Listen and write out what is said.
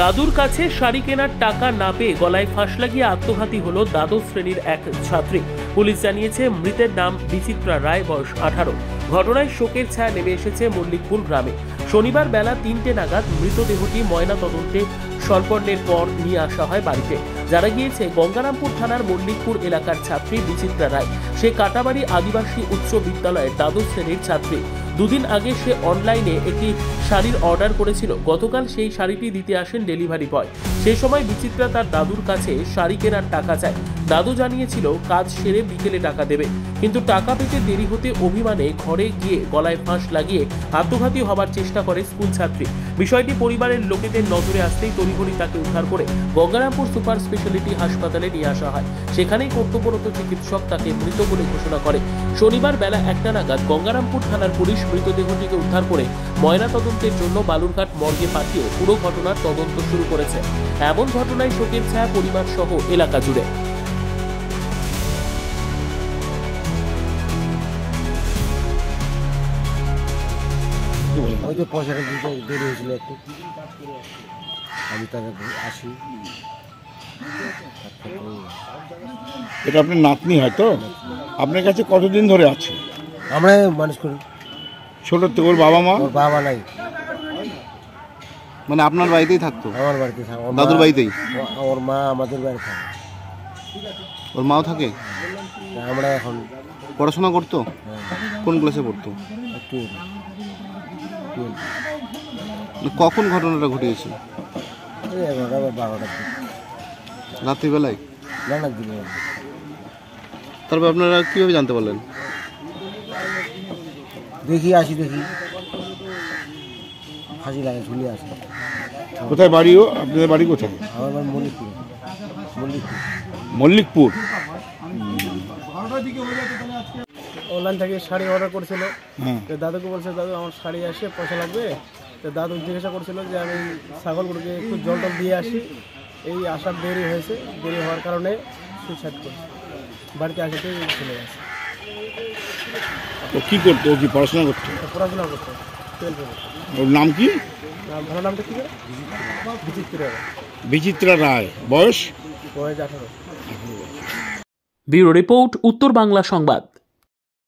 দাদুর কাছে শাড়ি কেনার টাকা না পেয়ে গলায় ফাঁস লাগিয়ে আত্মঘাতী হলো দ্বাদশ শ্রেণীর এক ছাত্রী। পুলিশ জানিয়েছে মৃতের নাম বিচিত্রা রায়, বয়স 18। ঘটনায় শোকের ছায়া নেমে এসেছে মল্লিকপুর গ্রামে। শনিবার বেলা 3টে নাগাদ মৃতদেহটি ময়না তদন্তে সম্পন্নের পর নিয়ে আসা হয় বাড়িতে। জানা গিয়েছে গঙ্গারামপুর থানার মল্লিকপুর এলাকার ছাত্রী বিচিত্রা রায়। সে কাটাবাড়ি আদিবাসী উচ্চ বিদ্যালয়ের দ্বাদশ শ্রেণীর ছাত্রী। দুদিন আগে সে অনলাইনে একটি শাড়ির অর্ডার করেছিল। গতকাল সেই শাড়িটি দিতে আসেন ডেলিভারি বয়। সেই সময় বিচিত্রা তার দাদুর কাছে শাড়ি কেনার টাকা চায়। দাদু জানিয়েছিল কাজ সেরে বিকেলে টাকা দেবে, কিন্তু টাকা পেতে দেরি হতে অভিমানে ঘরে গিয়ে গলায় ফাঁস লাগিয়ে আত্মঘাতী হবার চেষ্টা করে স্কুল ছাত্রী। বিষয়টি পরিবারের লোকেদের নজরে আসতেই তড়িঘড়ি তাকে উদ্ধার করে গঙ্গারামপুর সুপার স্পেশালিটি হাসপাতালে নিয়ে আসা হয়। সেখানেই কর্তব্যরত চিকিৎসক তাকে মৃত বলে ঘোষণা করে। শনিবার বেলা 1টা নাগাদ গঙ্গারামপুর থানার পুলিশ মৃতদেহটিকে উদ্ধার করে ময়না তদন্তের জন্য বালুরঘাট মর্গে পাঠিয়ে পুরো ঘটনার তদন্ত শুরু করেছে। এমন ঘটনায় শোকের ছায়া পরিবার সহ এলাকা জুড়ে। হয়তো পয়সাটা দিতে দেরি হয়েছিল একটু, আমি তাকে আসি। এটা আপনার নাতনি হয়তো? আপনার কাছে কতদিন ধরে আছে? আমরা মানুষ করি ছোট থেকে। ওর বাবা মা? ওর বাবা নাই। মানে আপনার বাড়িতেই থাকতো? আমার বাড়িতে থাকে। দাদুর বাড়িতেই? ওর মা আমাদের বাড়ি থাকে। ওর মাও থাকে? আমরা এখন পড়াশোনা করতো? কোন ক্লাসে পড়তো? কখন ঘটনাটা ঘটিয়েছে? 11টা বা 12টার দিকে, রাত্রিবেলায়? না দিনে। তারপর আপনারা কীভাবে জানতে পারলেন? দেখি ফাঁসি লাগে, ঝুলে আসে। কোথায় বাড়িও? আপনাদের বাড়ি কোথায়? আমার বাড়ি মল্লিকপুর। মল্লিকপুর। অনলাইন থেকে শাড়ি অর্ডার করেছিল। তো দাদুকে বলছে, দাদু আমার শাড়ি আসে, পয়সা লাগবে। তো দাদু জিজ্ঞাসা করছিল যে আমি ছাগলগুলোকে একটু জল টল দিয়ে আসি। এই আসার দেরি হয়েছে, দেরি হওয়ার কারণে সুইসাইড করছে। বাড়িতে আসতে চলে গেছে। ও কী করতো? ও কি পড়াশোনা করতো? পড়াশোনা করতো, 12 পড়তো। ওর নাম কি? ভালো নামটা কি? বিচিত্রা রায়। বিচিত্রা রায়, বয়স? বয়স 18। ব্যুরো রিপোর্ট, উত্তর বাংলা সংবাদ।